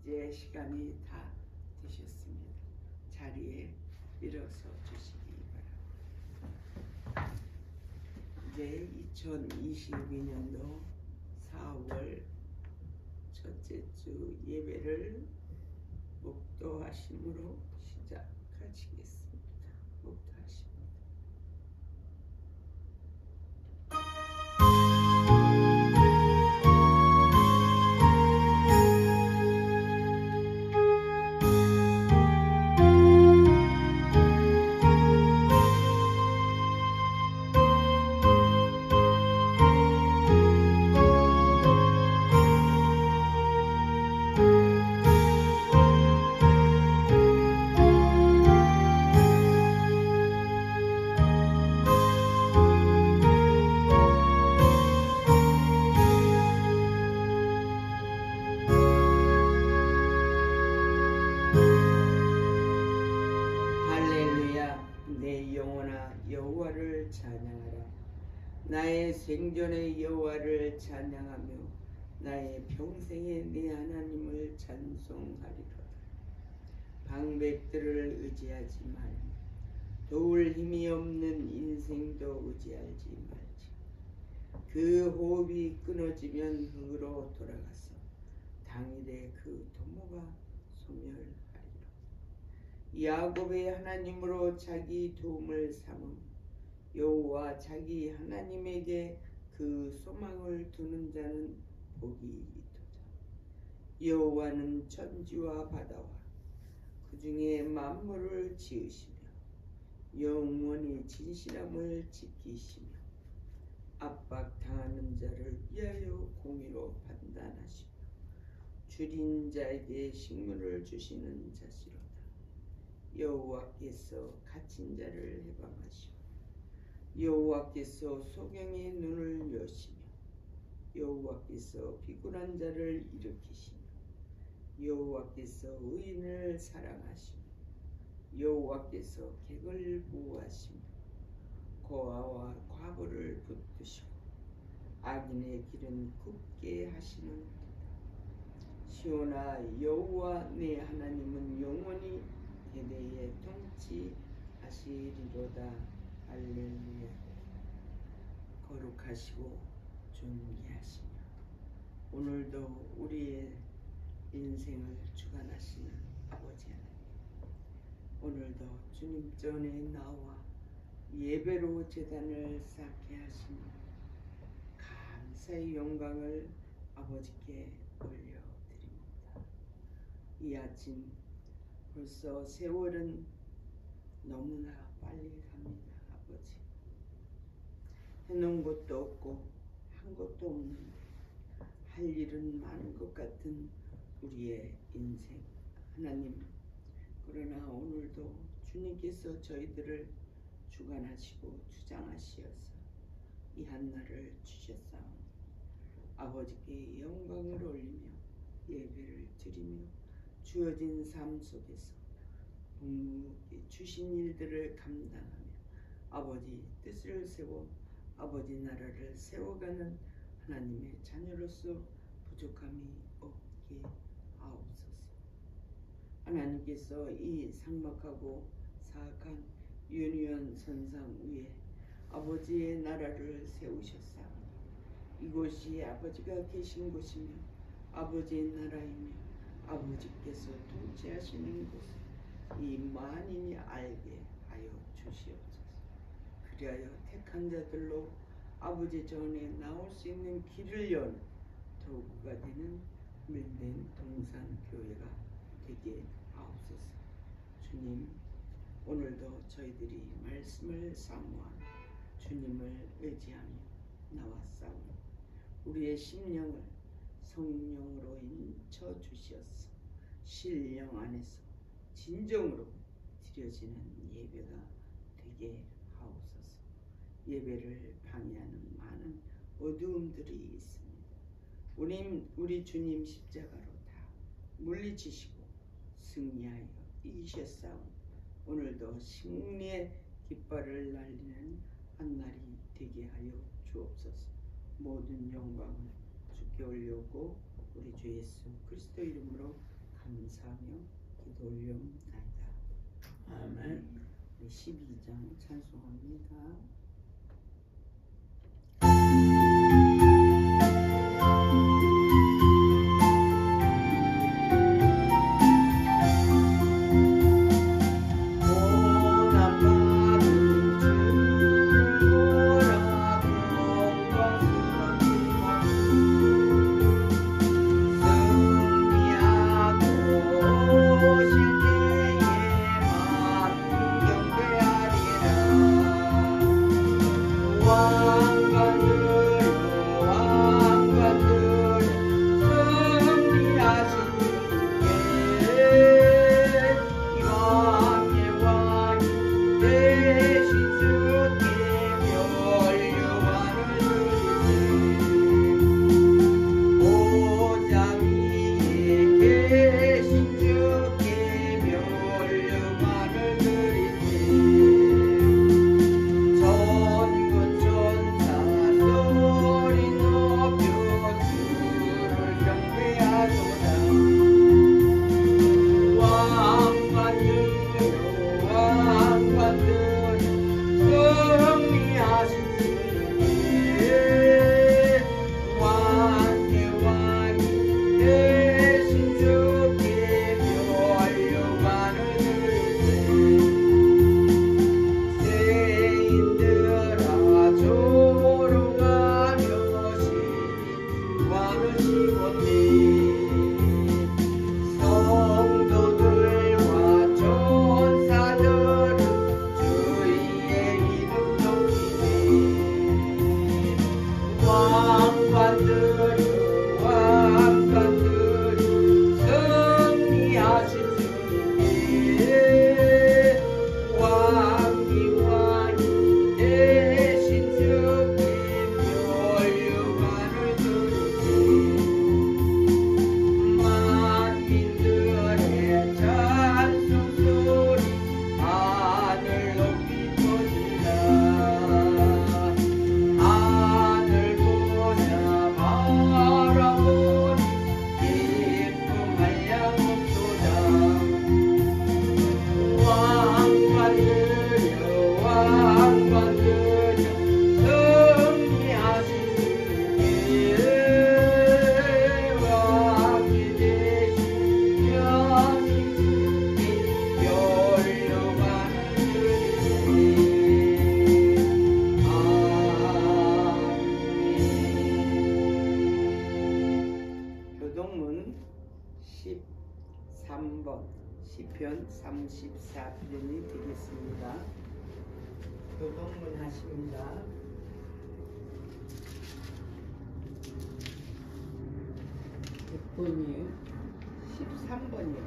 이제 시간이 다 되셨습니다. 자리에 일어서 주시기 바랍니다. 이제 2022년도 4월 첫째 주 예배를 목도하심으로 시작하시겠습니다. 목도하십니다. 나의 생전의 여호와를 찬양하며 나의 평생에 내 하나님을 찬송하리로다. 방백들을 의지하지 말며 도울 힘이 없는 인생도 의지하지 말지. 그 호흡이 끊어지면 흙으로 돌아가서 당일에 그 도모가 소멸하리로다. 야곱의 하나님으로 자기 도움을 삼음 여호와 자기 하나님에게 그 소망을 두는 자는 복이 있도다. 여호와는 천지와 바다와 그 중에 만물을 지으시며 영원히 진실함을 지키시며 압박당하는 자를 위하여 공의로 판단하시며 줄인 자에게 식물을 주시는 자시로다. 여호와께서 갇힌 자를 해방하시고 여호와께서 소경의 눈을 여시며 여호와께서 비굴한 자를 일으키시며 여호와께서 의인을 사랑하시며 여호와께서 객을 보호하시며 고아와 과부를 붙드시고 악인의 길은 굽게 하시는 시온아 여호와 내 하나님은 영원히 대대에 통치하시리로다. 할렐루야. 거룩하시고 존귀하시며 오늘도 우리의 인생을 주관하시는 아버지 하나님, 오늘도 주님 전에 나와 예배로 제단을 쌓게 하시니 감사의 영광을 아버지께 올려드립니다. 이 아침 벌써 세월은 너무나 빨리 갑니다. 아버지, 해놓은 것도 없고 한 것도 없는데 할 일은 많은 것 같은 우리의 인생. 하나님, 그러나 오늘도 주님께서 저희들을 주관하시고 주장하시어서 이 한날을 주셨사오니 아버지께 영광을 올리며 예배를 드리며 주어진 삶 속에서 주신 일들을 감당하며 아버지 뜻을 세워 아버지 나라를 세워가는 하나님의 자녀로서 부족함이 없게 하옵소서. 하나님께서 이 삭막하고 사악한 윤회한 선상 위에 아버지의 나라를 세우셨사오니 이곳이 아버지가 계신 곳이며 아버지의 나라이며 아버지께서 통치하시는 곳 이 만인이 알게 하여 주시옵소서. 그리하여 택한 자들로 아버지 전에 나올 수 있는 길을 연 도구가 되는 밀된 동산교회가 되게 하옵소서. 주님, 오늘도 저희들이 말씀을 사모하며 주님을 의지하며 나왔사오니 우리의 심령을 성령으로 인쳐 주시옵소서. 신령 안에서 진정으로 드려지는 예배가 되게 하옵소서. 예배를 방해하는 많은 어두움들이 있습니다. 우리 주님 십자가로 다 물리치시고 승리하여 이기셨사오니 오늘도 승리의 깃발을 날리는 한날이 되게 하여 주옵소서. 모든 영광을 주께 올려고 우리 주 예수 그리스도 이름으로 감사하며 기도 올려옵나이다. 아멘. 12장 찬송합니다. 교동문 13번 시편 34편이 되겠습니다. 교동문 하십니다. 몇 번이에요? 13번이요.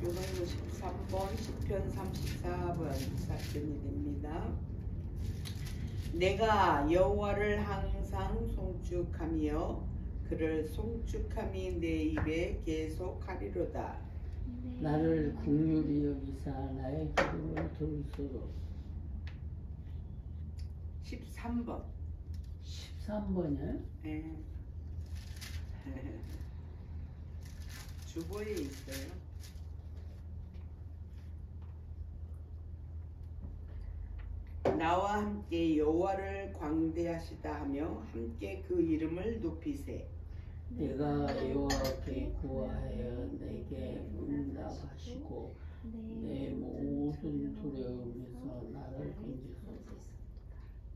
교동문 13번 시편 34번 4편이 됩니다. 내가 여호와를 항상 송축하며 그를 송축함이 내 입에 계속하리로다. 나를 긍휼히 여기사 나의 기름을 들수록. 13번. 13번이요? 네. 주보에 있어요. 나와 함께 여호와를 광대하시다 하며 함께 그 이름을 높이세. 내가 여호와께 구하여 내게 응답하시고 내 모든 두려움에서 나를 건지소서.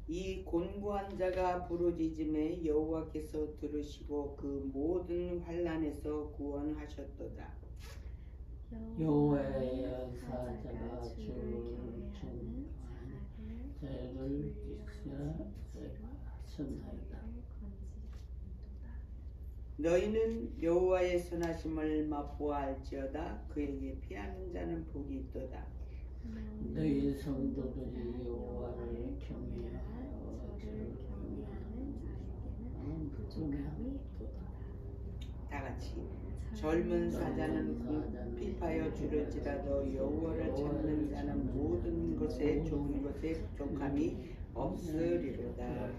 이 곤고한 자가 부르짖음에 여호와께서 들으시고 그 모든 환난에서 구원하셨도다. 여호와의 사자가 주를 청하니 죄를 지으셨나이다. 너희는 여호와의 선하심을 맛보아할지어다. 그에게 피하는 자는 복이 있도다. 너희 성도들이 여호와를 경외하여 저를 경외하는 자에게는 부족함이 없도다. 다 같이 젊은 사자는 피파여 줄을지라도 여호와를 찾는 자는 모든 것에 좋은 것에 부족함이 없으리로다.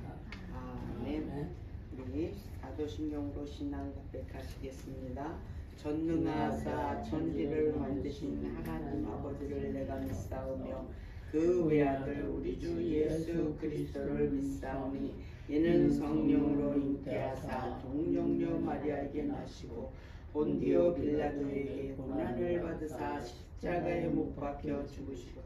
아멘. 우리 사도신경으로 신앙 고백하시겠습니다. 전능하사 천지를 만드신 하나님 아버지를 내가 믿사오며 그 외아들 우리 주 예수 그리스도를 믿사오니 이는 성령으로 잉태하사 동정녀 마리아에게 나시고 본디오 빌라도에게 고난을 받으사 십자가에 못 박혀 죽으시고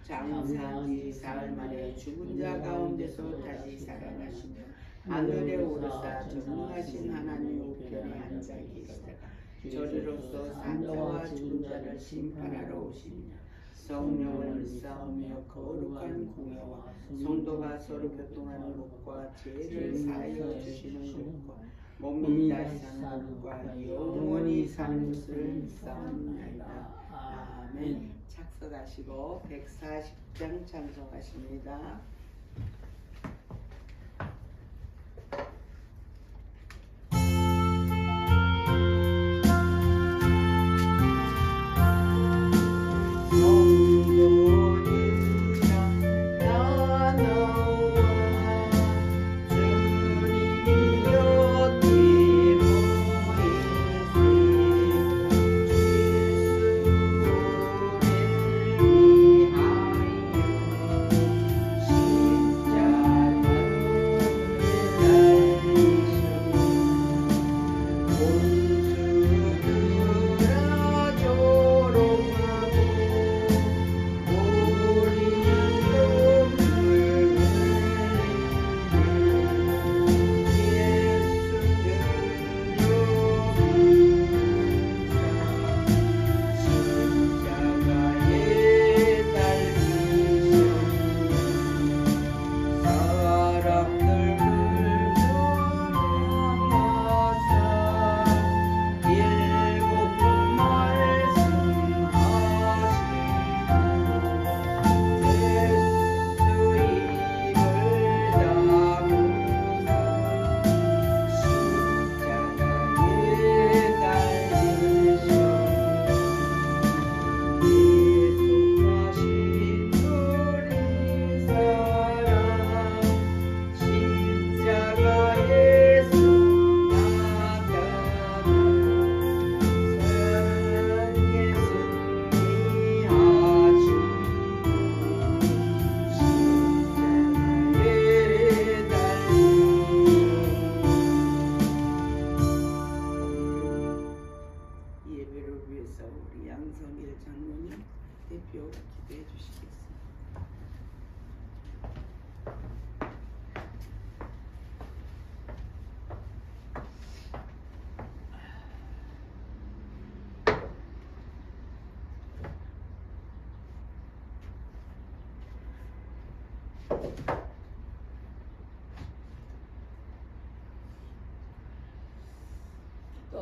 장사한 지 사흘 만에 죽은 자 가운데서 다시 살아나시며 하늘에 오르사 전능하신 하나님 우편에 앉아 계시다가 저리로서 산자와 죽은 자를 심판하러 오시니라. 성령을 믿사오며 거룩한 공회와 성도가 서로 교통하는 것과 죄를 사하여 주시는 것과 몸이 다시 사는 것과 영원히 사는 것을 믿사옵나이다. 아멘. 착석하시고 140장 찬송하십니다.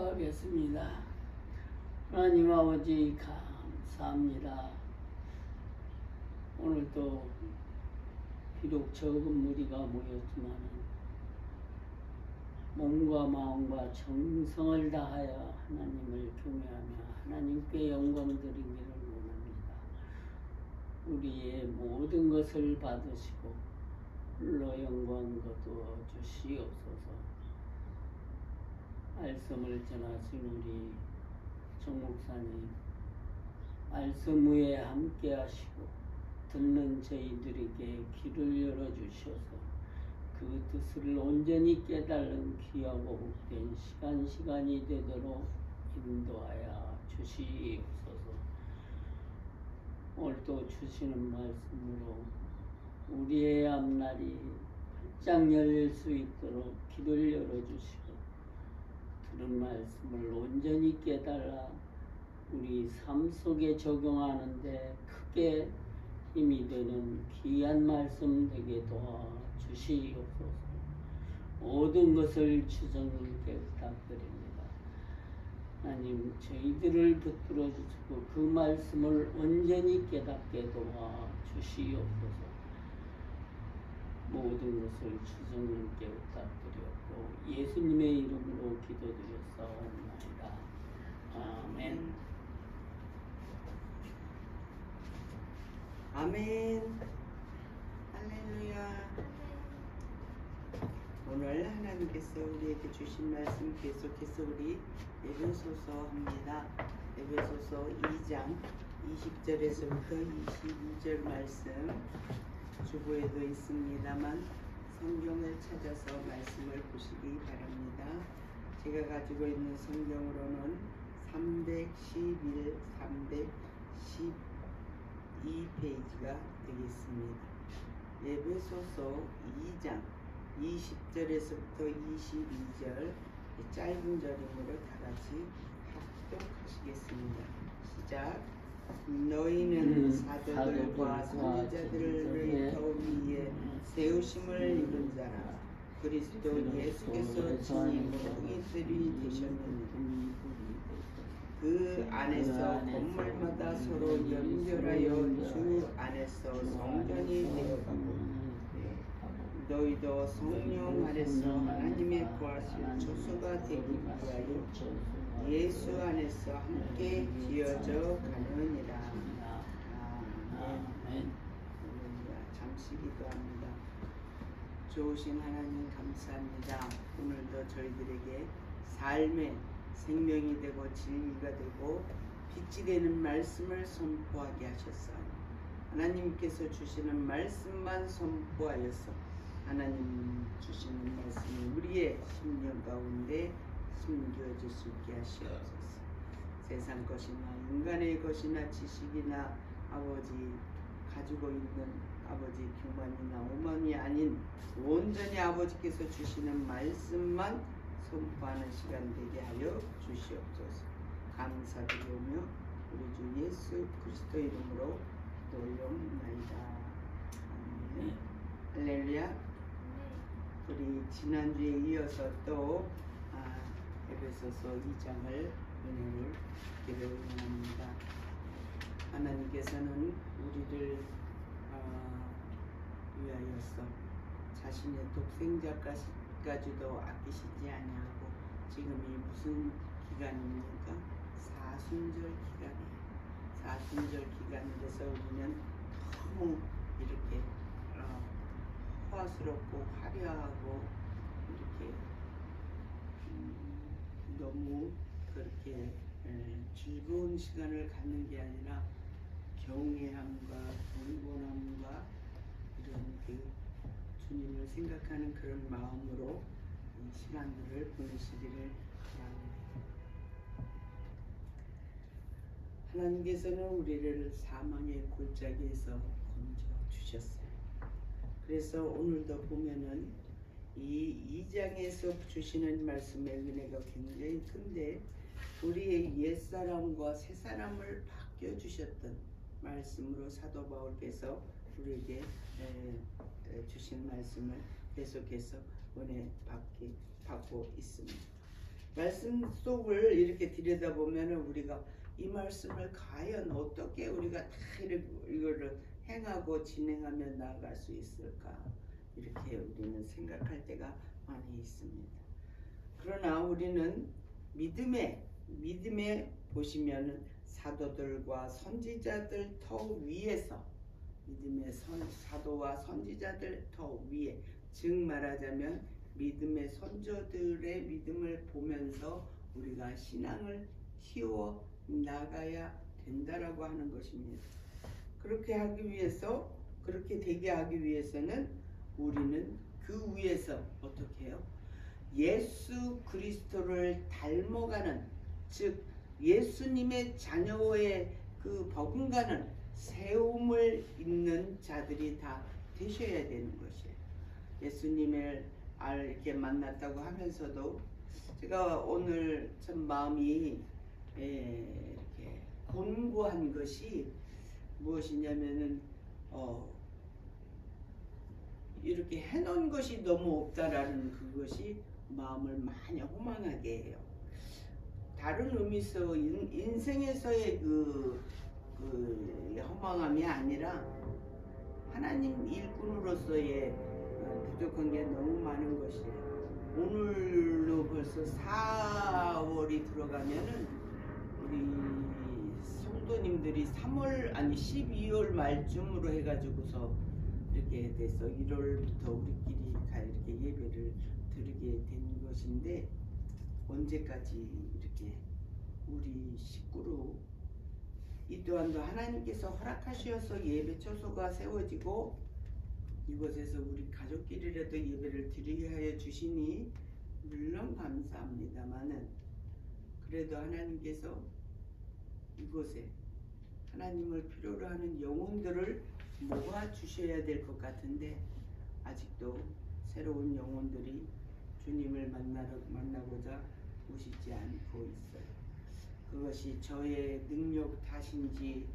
기도하겠습니다. 하나님 아버지 감사합니다. 오늘도 비록 적은 무리가 모였지만 몸과 마음과 정성을 다하여 하나님을 경외하며 하나님께 영광 드리기를 원합니다. 우리의 모든 것을 받으시고 홀로 영광 거두어 주시옵소서. 말씀을 전하신 우리 정 목사님 말씀 후에 함께 하시고 듣는 저희들에게 귀를 열어주셔서 그 뜻을 온전히 깨달은 귀하고 복된 시간이 되도록 인도하여 주시옵소서. 오늘도 주시는 말씀으로 우리의 앞날이 활짝 열릴 수 있도록 귀를 열어주시고 들은 말씀을 온전히 깨달아 우리 삶 속에 적용하는데 크게 힘이 되는 귀한 말씀 되게 도와주시옵소서. 모든 것을 주정님께 부탁드립니다. 하나님 저희들을 붙들어 주시고 그 말씀을 온전히 깨닫게 도와주시옵소서. 모든 것을 주정님께 부탁드렸고 예수님의 이름으로 기도드렸사옵나이다. 아멘. 아멘. 할렐루야. 오늘 하나님 하나님께서 우리에게 주신 말씀 계속해서 우리 에베소서 합니다. 에베소서 2장 20절에서부터 22절 말씀 주보에도 있습니다만 성경을 찾아서 말씀을 보시기 바랍니다. 제가 가지고 있는 성경으로는 311, 312페이지가 되겠습니다. 에베소서 2장 20절에서부터 22절 짧은 절이므로 다같이 합독하시겠습니다. 시작. 너희는 사도들과 선지자들을 더 위에 세우심을 입은 자라. 그리스도 예수께서 주님 후이들이 되셨느니라. 그 안에서 건물마다 서로 연결하여 주 안에서 성전이 되어가고 너희도 성령 안에서 하나님의 구하실 초소가 되기 위하여 예수 안에서 함께 지어져 가느니라. 아멘. 잠시 기도합니다. 좋으신 하나님 감사합니다. 오늘도 저희들에게 삶의 생명이 되고 진리가 되고 빛이 되는 말씀을 선포하게 하셨사오니 하나님께서 주시는 말씀만 선포하여서 하나님 주시는 말씀이 우리의 심령 가운데 심겨질 수 있게 하시옵소서. 세상 것이나 인간의 것이나 지식이나 아버지 가지고 있는 아버지 교만이나 오만이 아닌 온전히 아버지께서 주시는 말씀만 선포하는 시간 되게 하여 주시옵소서. 감사드리오며 우리 주 예수 그리스도 이름으로 돌려옵나이다. 아멘. 할렐루야. 우리 지난주에 이어서 또 에베소서 2장을 은혜를 기도를 원합니다. 하나님께서는 우리를 위하여서 자신의 독생자까지도 아끼시지 아니하고 지금이 무슨 기간입니까? 사순절 기간이에요. 사순절 기간이라서 우리는 너무 이렇게 화스럽고 화려하고 이렇게 너무 그렇게 즐거운 시간을 갖는 게 아니라 경외함과 경건함과 이런 그 주님을 생각하는 그런 마음으로 이 시간들을 보내시기를 바랍니다. 하나님께서는 우리를 사망의 골짜기에서 건져 주셨어요. 그래서 오늘도 보면은 이 2장에서 주시는 말씀의 은혜가 굉장히 큰데 우리의 옛사람과 새사람을 바뀌어주셨던 말씀으로 사도 바울께서 우리에게 주신 말씀을 계속해서 은혜 받고 있습니다. 말씀 속을 이렇게 들여다보면 우리가 이 말씀을 과연 어떻게 우리가 다 이거를 행하고 진행하며 나아갈 수 있을까? 이렇게 우리는 생각할 때가 많이 있습니다. 그러나 우리는 믿음에 보시면은 사도들과 선지자들 더 위에서 믿음의 사도와 선지자들 더 위에 즉 말하자면 믿음의 선조들의 믿음을 보면서 우리가 신앙을 키워 나가야 된다라고 하는 것입니다. 그렇게 되게 하기 위해서는 우리는 그 위에서 어떻게 해요? 예수 그리스도를 닮아가는 즉 예수님의 자녀의 그 버금가는 세움을 입는 자들이 다 되셔야 되는 것이에요. 예수님을 이렇게 만났다고 하면서도 제가 오늘 참 마음이 이렇게 곤고한 것이 무엇이냐면은 이렇게 해놓은 것이 너무 없다라는 그것이 마음을 많이 허망하게 해요. 다른 의미에서 인생에서의 그 허망함이 아니라 하나님 일꾼으로서의 부족한 게 너무 많은 것이에요. 오늘로 벌써 4월이 들어가면은 우리 성도님들이 12월 말쯤으로 해가지고서 이렇게 돼서 1월부터 우리끼리 이렇게 예배를 드리게 된 것인데 언제까지 이렇게 우리 식구로 이 또한도 하나님께서 허락하시어서 예배 처소가 세워지고 이곳에서 우리 가족끼리라도 예배를 드리게 하여 주시니 물론 감사합니다마는 그래도 하나님께서 이곳에 하나님을 필요로 하는 영혼들을 모아 주셔야 될 것 같은데 아직도 새로운 영혼들이 주님을 만나고자 오시지 않고 있어요. 그것이 저의 능력 탓인지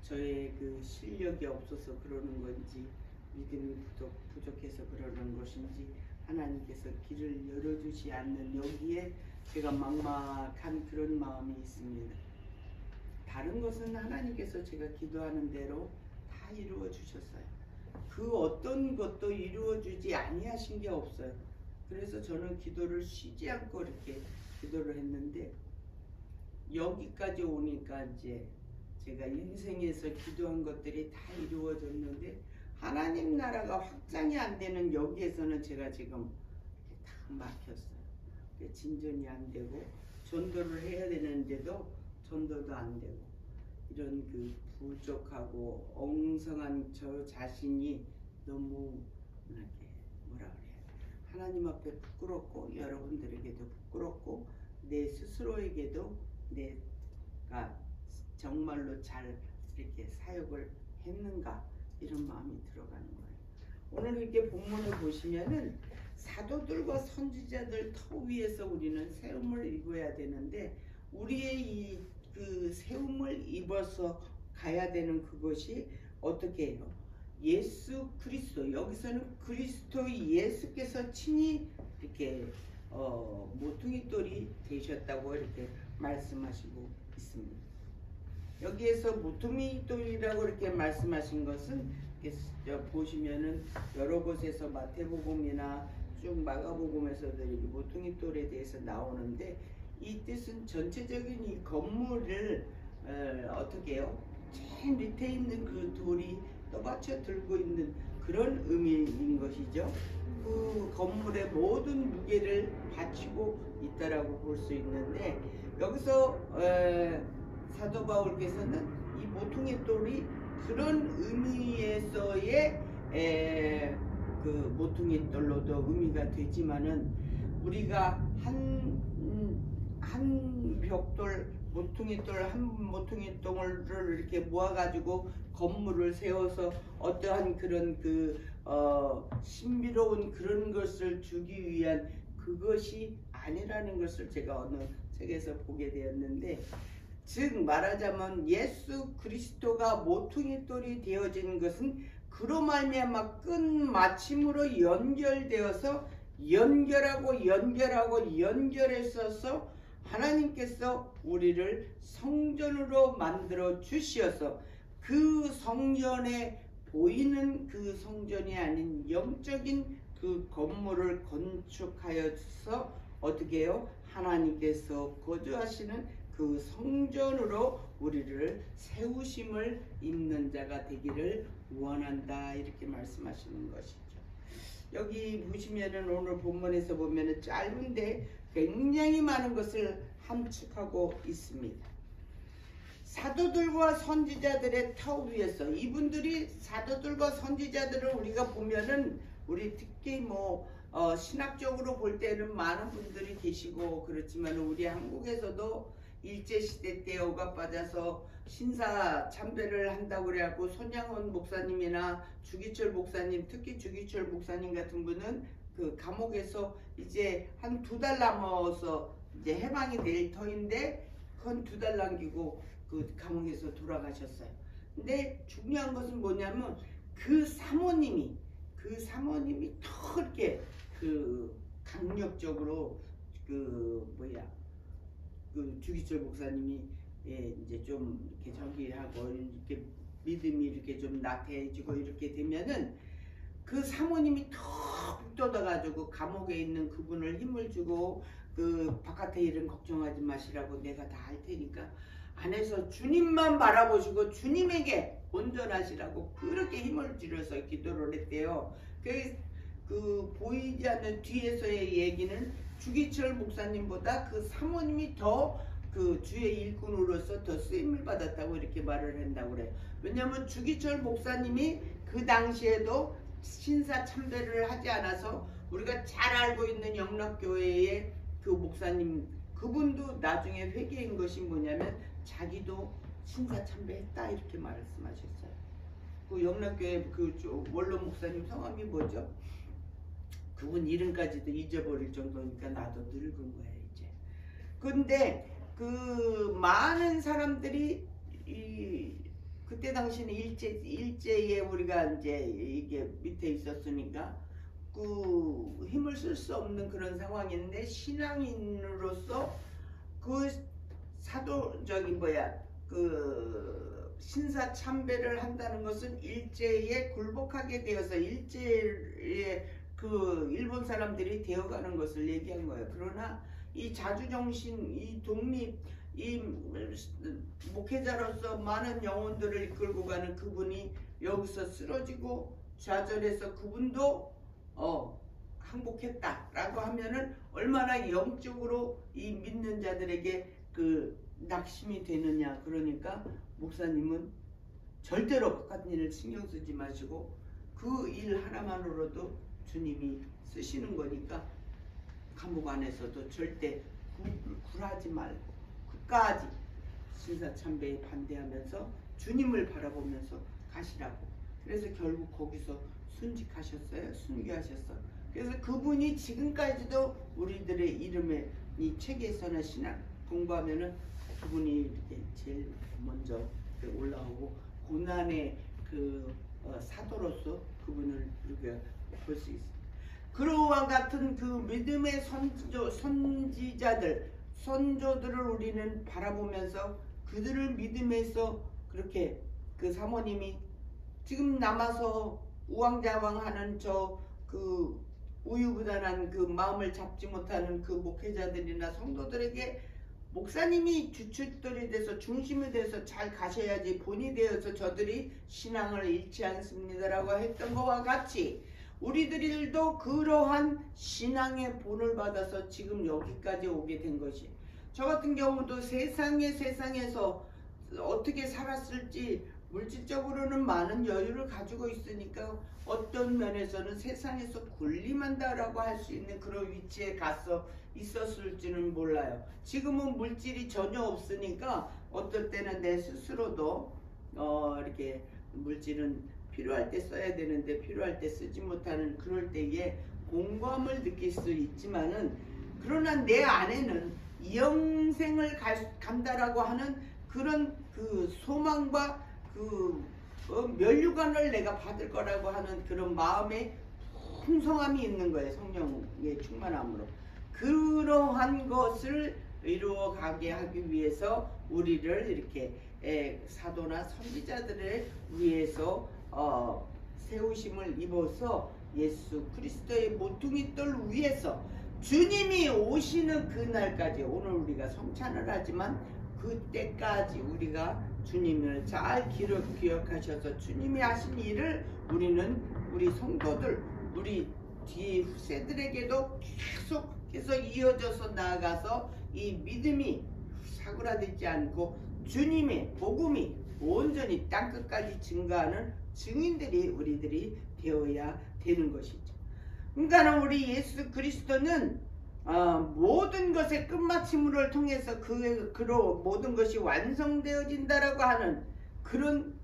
저의 그 실력이 없어서 그러는 건지 믿음이 부족해서 그러는 것인지 하나님께서 길을 열어주지 않는 여기에 제가 막막한 그런 마음이 있습니다. 다른 것은 하나님께서 제가 기도하는 대로 다 이루어 주셨어요. 그 어떤 것도 이루어 주지 아니하신 게 없어요. 그래서 저는 기도를 쉬지 않고 이렇게 기도를 했는데 여기까지 오니까 이제 제가 인생에서 기도한 것들이 다 이루어졌는데 하나님 나라가 확장이 안 되는 여기에서는 제가 지금 다 막혔어요. 진전이 안 되고 전도를 해야 되는데도 전도도 안 되고 이런 그 부족하고 엉성한 저 자신이 너무 이렇게 뭐라 그래요? 하나님 앞에 부끄럽고 여러분들에게도 부끄럽고 내 스스로에게도 내가 정말로 잘 이렇게 사역을 했는가 이런 마음이 들어가는 거예요. 오늘 이렇게 본문을 보시면은 사도들과 선지자들 터 위에서 우리는 세움을 입어야 되는데 우리의 이 그 세움을 입어서 가야 되는 그것이 어떻게 해요? 예수 그리스도 여기서는 그리스도 예수께서 친히 이렇게 모퉁이돌이 되셨다고 이렇게 말씀하시고 있습니다. 여기에서 모퉁이돌이라고 이렇게 말씀하신 것은 보시면은 여러 곳에서 마태복음이나 쭉 마가복음에서도 이렇게 모퉁이돌에 대해서 나오는데 이 뜻은 전체적인 이 건물을 어떻게 해요? 제일 밑에 있는 그 돌이 떠받쳐 들고 있는 그런 의미인 것이죠. 그 건물의 모든 무게를 받치고 있다라고 볼 수 있는데 여기서 사도 바울께서는 이 모퉁이돌이 그런 의미에서의 그 모퉁이돌로도 의미가 되지만은 우리가 한 벽돌 모퉁이돌 한 모퉁이돌을 이렇게 모아가지고 건물을 세워서 어떠한 그런 그 신비로운 그런 것을 주기 위한 그것이 아니라는 것을 제가 어느 책에서 보게 되었는데 즉 말하자면 예수 그리스도가 모퉁이돌이 되어진 것은 그로 말미암아 끝마침으로 연결되어서 연결했어서 하나님께서 우리를 성전으로 만들어 주시어서 그 성전에 보이는 그 성전이 아닌 영적인 그 건물을 건축하여서 어떻게 해요? 하나님께서 거주하시는 그 성전으로 우리를 세우심을 입는 자가 되기를 원한다 이렇게 말씀하시는 것이죠. 여기 보시면은 오늘 본문에서 보면은 짧은데 굉장히 많은 것을 함축하고 있습니다. 사도들과 선지자들의 터 위에서 이분들이 사도들과 선지자들을 우리가 보면은 우리 특히 신학적으로 볼 때는 많은 분들이 계시고 그렇지만 우리 한국에서도 일제시대 때 억압받아서 신사 참배를 한다고 그래갖고 손양원 목사님이나 주기철 목사님 특히 주기철 목사님 같은 분은 그 감옥에서 이제 한 2달 남아서 이제 해방이 될 터인데 그건 2달 남기고 그 감옥에서 돌아가셨어요. 근데 중요한 것은 뭐냐면 그 사모님이 더 이렇게 그 강력적으로 그 주기철 목사님이 이제 좀 이렇게 저기하고 이렇게 믿음이 이렇게 좀 나태해지고 이렇게 되면은 그 사모님이 더 북돋아가지고 감옥에 있는 그분을 힘을 주고 그 바깥의 일은 걱정하지 마시라고 내가 다 할 테니까 안에서 주님만 바라보시고 주님에게 온전하시라고 그렇게 힘을 들여서 기도를 했대요. 그 보이지 않는 뒤에서의 얘기는 주기철 목사님보다 그 사모님이 더 그 주의 일꾼으로서 더 쓰임을 받았다고 이렇게 말을 한다고 그래요. 왜냐하면 주기철 목사님이 그 당시에도 신사 참배를 하지 않아서 우리가 잘 알고 있는 영락교회의 그 목사님 그분도 나중에 회개한 것이 뭐냐면 자기도 신사 참배했다 이렇게 말씀하셨어요. 그 영락교회 그 원로 목사님 성함이 뭐죠? 그분 이름까지도 잊어버릴 정도니까 나도 늙은 거야 이제. 근데 그 많은 사람들이 그때 당시는 일제에 우리가 이제 이게 밑에 있었으니까 그 힘을 쓸 수 없는 그런 상황인데 신앙인으로서 그 그 신사 참배를 한다는 것은 일제에 굴복하게 되어서 일제에 그 일본 사람들이 되어가는 것을 얘기한 거예요. 그러나 이 자주정신, 이 독립, 이 목회자로서 많은 영혼들을 이끌고 가는 그분이 여기서 쓰러지고 좌절해서 그분도 항복했다라고 하면은 얼마나 영적으로 이 믿는 자들에게 그 낙심이 되느냐. 그러니까 목사님은 절대로 바깥 일을 신경 쓰지 마시고 그 일 하나만으로도 주님이 쓰시는 거니까 감옥 안에서도 절대 굴하지 말고 끝까지 신사참배에 반대하면서 주님을 바라보면서 가시라고. 그래서 결국 거기서 순직하셨어요. 순교하셨어요. 그래서 그분이 지금까지도 우리들의 이름에 이 책에서나 신학 공부하면은 그분이 이렇게 제일 먼저 올라오고 고난의 그 사도로서 그분을 우리가 볼 수 있습니다. 그와 같은 그 믿음의 선지자들, 선조들을 우리는 바라보면서 그들을 믿음에서 그렇게 그 사모님이 지금 남아서 우왕좌왕하는 저 그 우유부단한 그 마음을 잡지 못하는 그 목회자들이나 성도들에게 목사님이 주춧돌이 돼서 중심이 돼서 잘 가셔야지 본이 되어서 저들이 신앙을 잃지 않습니다라고 했던 것과 같이 우리들도 그러한 신앙의 본을 받아서 지금 여기까지 오게 된 것이, 저 같은 경우도 세상에서 어떻게 살았을지 물질적으로는 많은 여유를 가지고 있으니까 어떤 면에서는 세상에서 군림한다라고 할 수 있는 그런 위치에 가서 있었을지는 몰라요. 지금은 물질이 전혀 없으니까 어떨 때는 내 스스로도 이렇게 물질은 필요할 때 써야 되는데 필요할 때 쓰지 못하는 그럴 때에 공감을 느낄 수 있지만은, 그러나 내 안에는 영생을 간다라고 하는 그런 그 소망과 그 면류관을 내가 받을 거라고 하는 그런 마음의 풍성함이 있는 거예요. 성령의 충만함으로. 그러한 것을 이루어가게 하기 위해서 우리를 이렇게 사도나 선지자들을 위해서 세우심을 입어서 예수 그리스도의 모퉁이 돌 위에서 주님이 오시는 그날까지, 오늘 우리가 성찬을 하지만 그때까지 우리가 주님을 잘 기억하셔서 주님이 하신 일을 우리는 우리 성도들, 우리 뒤 후세들에게도 계속해서 이어져서 나아가서 이 믿음이 사그라들지 않고 주님의 복음이 온전히 땅끝까지 증가하는 증인들이 우리들이 되어야 되는 것이죠. 그러니까 우리 예수 그리스도는 모든 것의 끝마침을 통해서 그로 모든 것이 완성되어진다라고 하는 그런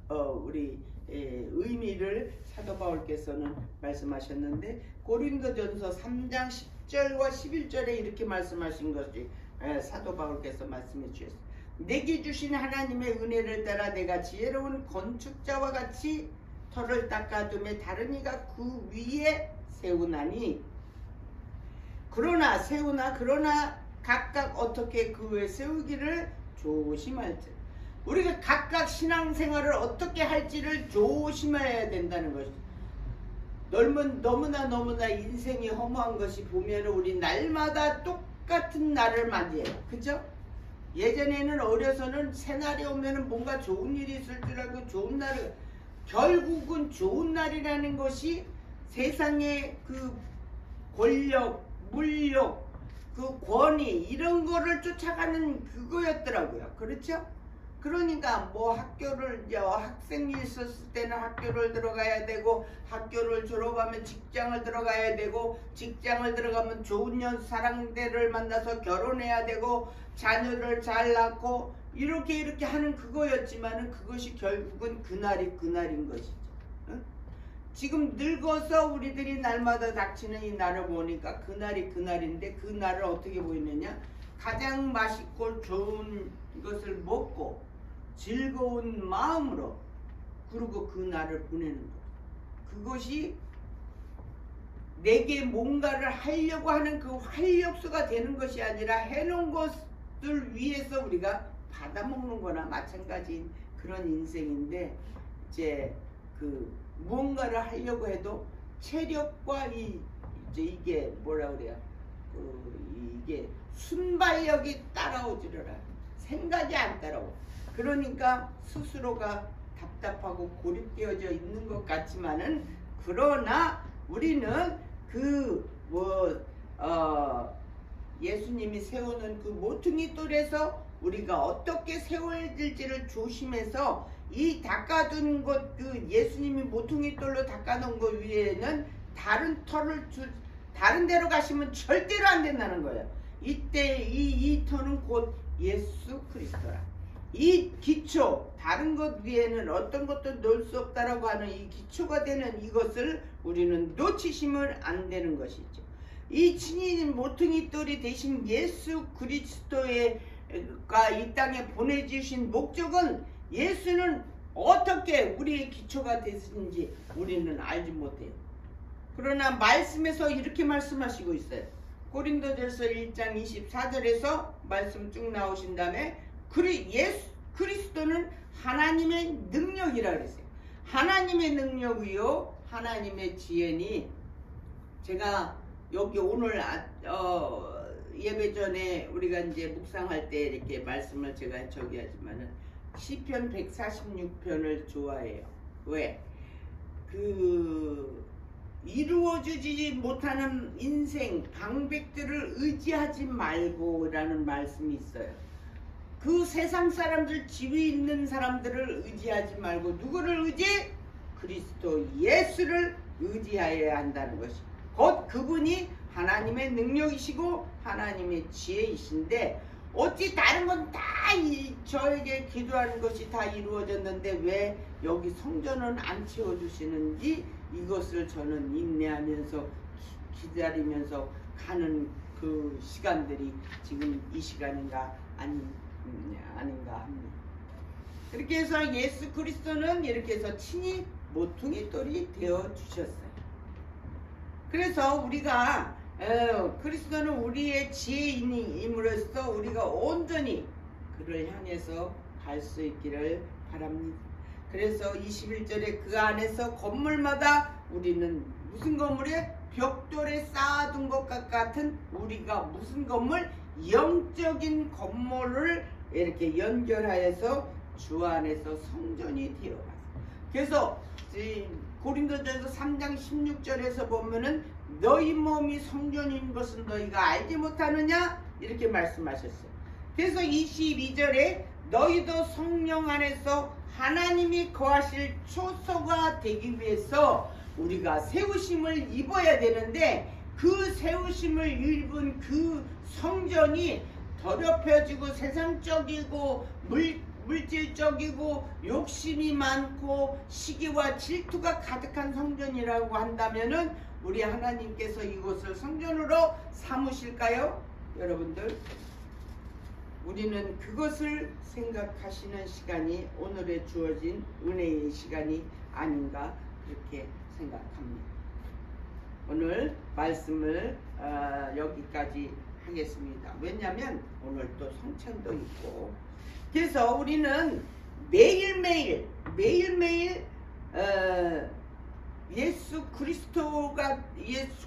우리 의미를 사도 바울께서는 말씀하셨는데, 고린도전서 3장 10절과 11절에 이렇게 말씀하신 것이 사도 바울께서 말씀해 주셨어요. 내게 주신 하나님의 은혜를 따라 내가 지혜로운 건축자와 같이 터를 닦아둠에 다른 이가 그 위에 세우나니, 그러나 각각 어떻게 그 위에 세우기를 조심할지, 우리가 각각 신앙생활을 어떻게 할지를 조심해야 된다는 것이죠. 너무나 인생이 허무한 것이 보면 우리 날마다 똑같은 날을 맞이해요. 그죠? 예전에는 어려서는 새날이 오면 뭔가 좋은 일이 있을 줄 알고 좋은 날을, 결국은 좋은 날이라는 것이 세상의 그 권력, 물욕, 그 권위 이런 거를 쫓아가는 그거였더라고요. 그렇죠? 그러니까 뭐 학교를 이제 학생이 있었을 때는 학교를 들어가야 되고, 학교를 졸업하면 직장을 들어가야 되고, 직장을 들어가면 좋은 사랑대를 만나서 결혼해야 되고, 자녀를 잘 낳고 이렇게 하는 그거였지만은 그것이 결국은 그날인 것이죠. 응? 지금 늙어서 우리들이 날마다 닥치는 이 날을 보니까 그날인데, 그 날을 어떻게 보이느냐? 가장 맛있고 좋은 것을 먹고 즐거운 마음으로, 그리고 그 날을 보내는 것. 그것이 내게 뭔가를 하려고 하는 그 활력소가 되는 것이 아니라 해놓은 것들 위해서 우리가 받아먹는 거나 마찬가지인 그런 인생인데, 이제 그 무언가를 하려고 해도 체력과 이게 뭐라 그래요? 이게 순발력이 따라오지를 않아. 생각이 안 따라오. 그러니까 스스로가 답답하고 고립되어져 있는 것 같지만은, 그러나 우리는 예수님이 세우는 그 모퉁이 돌에서 우리가 어떻게 세워질지를 조심해서, 이 닦아둔 것, 그 예수님이 모퉁이 돌로 닦아놓은 것 위에는 다른 데로 가시면 절대로 안 된다는 거예요. 이때 이 터는 곧 예수 그리스도라. 이 기초, 다른 것 위에는 어떤 것도 놓을 수 없다라고 하는 이 기초가 되는 이것을 우리는 놓치시면 안 되는 것이죠. 이 친히 모퉁이 돌이 되신 예수 그리스도가 이 땅에 보내주신 목적은, 예수는 어떻게 우리의 기초가 됐는지 우리는 알지 못해요. 그러나 말씀에서 이렇게 말씀하시고 있어요. 고린도전서 1장 24절에서 말씀 쭉 나오신 다음에, 예수 그리스도는 하나님의 능력이라 그랬어요. 하나님의 능력이요, 하나님의 지혜니. 제가 여기 오늘 예배 전에 우리가 이제 묵상할 때 이렇게 말씀을 제가 저기 하지만은, 시편 146편을 좋아해요. 왜? 이루어지지 못하는 인생 방백들을 의지하지 말고라는 말씀이 있어요. 그 세상 사람들, 지위 있는 사람들을 의지하지 말고 누구를 의지해? 그리스도 예수를 의지하여야 한다는 것이, 곧 그분이 하나님의 능력이시고 하나님의 지혜이신데, 어찌 다른 건 다 저에게 기도하는 것이 다 이루어졌는데 왜 여기 성전은 안 채워주시는지, 이것을 저는 인내하면서 기다리면서 가는 그 시간들이 지금 이 시간인가 아닌가 합니다. 그렇게 해서 예수 그리스도는 이렇게 해서 친히 모퉁이 돌이 되어 주셨어요. 그래서 우리가 그리스도는 우리의 지혜인임으로써 우리가 온전히 그를 향해서 갈 수 있기를 바랍니다. 그래서 21절에 그 안에서 건물마다 우리는 무슨 건물에? 벽돌에 쌓아둔 것 같은, 우리가 무슨 건물? 영적인 건물을 이렇게 연결하여서 주 안에서 성전이 되어가서, 그래서 고린도전서 3장 16절에서 보면은 너희 몸이 성전인 것은 너희가 알지 못하느냐? 이렇게 말씀하셨어요. 그래서 22절에 너희도 성령 안에서 하나님이 거하실 초소가 되기 위해서 우리가 세우심을 입어야 되는데, 그 세우심을 입은 그 성전이 더럽혀지고 세상적이고 물질적이고 욕심이 많고 시기와 질투가 가득한 성전이라고 한다면은, 우리 하나님께서 이곳을 성전으로 삼으실까요? 여러분들, 우리는 그것을 생각하시는 시간이 오늘의 주어진 은혜의 시간이 아닌가 그렇게 생각합니다. 오늘 말씀을 여기까지 하겠습니다. 왜냐하면 오늘 또 성찬도 있고, 그래서 우리는 매일매일 예수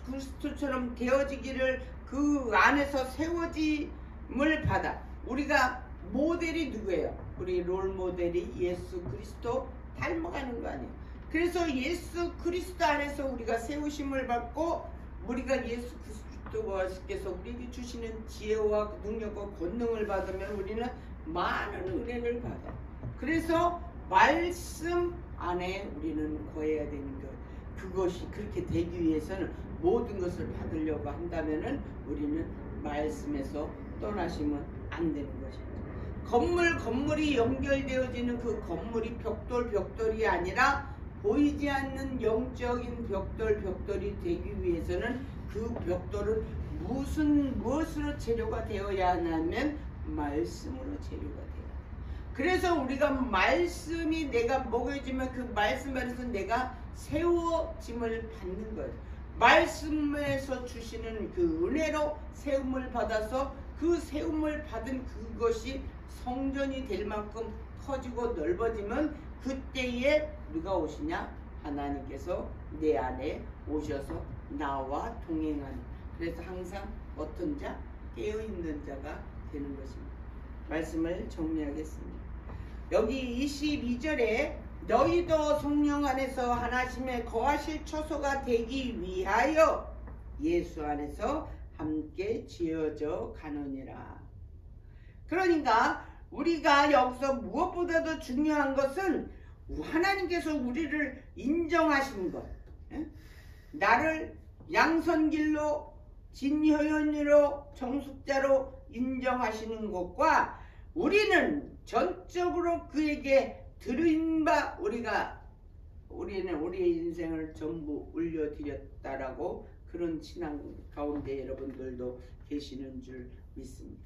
그리스도처럼 되어지기를, 그 안에서 세워짐을 받아. 우리가 모델이 누구예요? 우리 롤 모델이 예수 그리스도 닮아가는 거 아니에요? 그래서 예수 그리스도 안에서 우리가 세우심을 받고 우리가 예수 그리스도께서 우리에게 주시는 지혜와 능력과 권능을 받으면 우리는 많은 은혜를 받아. 그래서 말씀 안에 우리는 거해야 되는 것. 그것이 그렇게 되기 위해서는 모든 것을 받으려고 한다면은 우리는 말씀에서 떠나시면 안 되는 것입니다. 건물이 연결되어지는 그 건물이 벽돌이 아니라 보이지 않는 영적인 벽돌이 되기 위해서는 그 벽돌은 무엇으로 재료가 되어야 하냐면 말씀으로 재료가 돼요. 그래서 우리가 말씀이 내가 먹여지면 그 말씀 안에서 내가 세워짐을 받는 거예요. 말씀에서 주시는 그 은혜로 세움을 받아서 그 세움을 받은 그것이 성전이 될 만큼 커지고 넓어지면 그때에 누가 오시냐? 하나님께서 내 안에 오셔서 나와 동행하는. 그래서 항상 어떤 자? 깨어있는 자가 되는 것입니다. 말씀을 정리하겠습니다. 여기 22절에 너희도 성령 안에서 하나님의 거하실 처소가 되기 위하여 예수 안에서 함께 지어져 가느니라. 그러니까 우리가 여기서 무엇보다도 중요한 것은 하나님께서 우리를 인정하시는 것. 나를 양선길로 진효연으로 정숙자로 인정하시는 것과 우리는 전적으로 그에게 드린 바 우리는 우리의 인생을 전부 올려드렸다라고 그런 신앙 가운데 여러분들도 계시는 줄 믿습니다.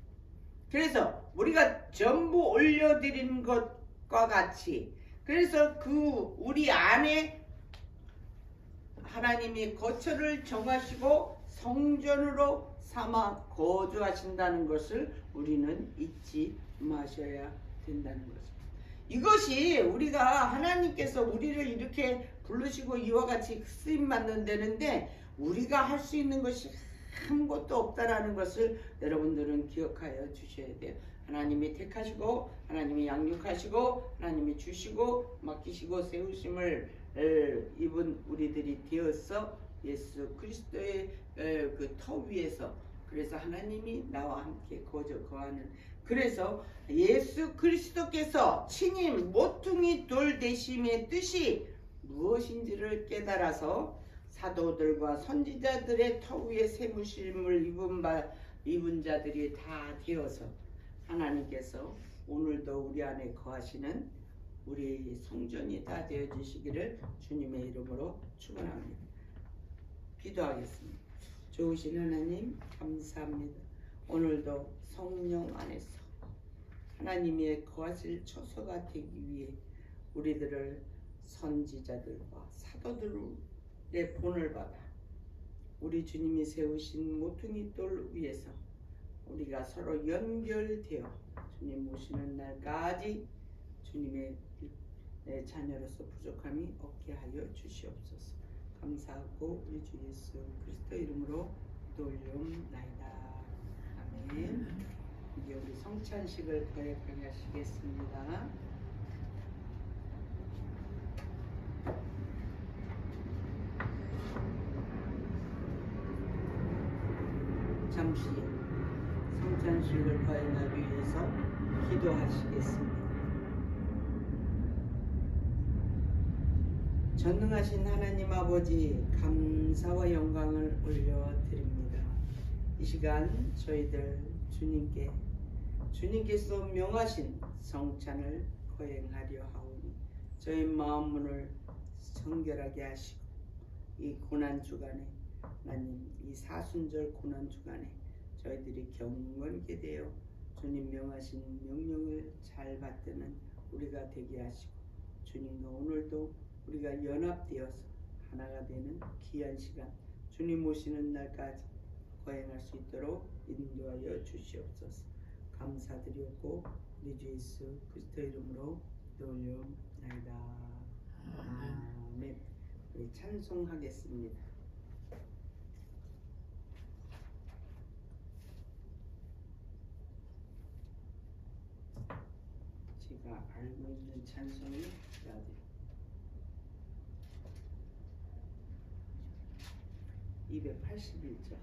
그래서 우리가 전부 올려드린 것과 같이 그래서 그 우리 안에 하나님이 거처를 정하시고 성전으로 삼아 거주하신다는 것을 우리는 잊지 마셔야 된다는 것입니다. 이것이 우리가 하나님께서 우리를 이렇게 부르시고 이와 같이 쓰임 받는 데는데 우리가 할 수 있는 것이 아무것도 없다라는 것을 여러분들은 기억하여 주셔야 돼요. 하나님이 택하시고 하나님이 양육하시고 하나님이 주시고 맡기시고 세우심을 입은 우리들이 되어서 예수 그리스도의 그 터 위에서 그래서 하나님이 나와 함께 거하는 그래서 예수 그리스도께서 친히 모퉁이 돌 되심의 뜻이 무엇인지를 깨달아서 사도들과 선지자들의 터 위에 세우심을 입은 자들이 다 되어서 하나님께서 오늘도 우리 안에 거하시는 우리 성전이 다 되어주시기를 주님의 이름으로 축원합니다. 기도하겠습니다. 좋으신 하나님 감사합니다. 오늘도 성령 안에서 하나님의 거하실 처소가 되기 위해 우리들을 선지자들과 사도들의 본을 받아 우리 주님이 세우신 모퉁이 돌 위에서 우리가 서로 연결되어 주님 모시는 날까지 주님의 자녀로서 부족함이 없게 하여 주시옵소서. 감사하고 우리 주 예수 그리스도 이름으로 기도올리옵나이다. 아멘. 이제 우리 성찬식을 거역하시겠습니다. 잠시 성찬식을 거행하기 위해서 기도하시겠습니다. 전능하신 하나님 아버지 감사와 영광을 올려드립니다. 이 시간 저희들 주님께서 명하신 성찬을 거행하려 하오니 저희 마음 문을 정결하게 하시고 이 고난주간에 하나님 이 사순절 고난주간에 저희들이 경건케 되어 주님 명하신 명령을 잘 받드는 우리가 되게 하시고 주님과 오늘도 우리가 연합되어서 하나가 되는 귀한 시간 주님 오시는 날까지 거행할 수 있도록 인도하여 주시옵소서. 감사드렸고 우리 주 예수 그리스도 이름으로 기도올려옵나이다. 아멘. 우리 찬송하겠습니다. 제가 알고 있는 찬송이 라디오 281절.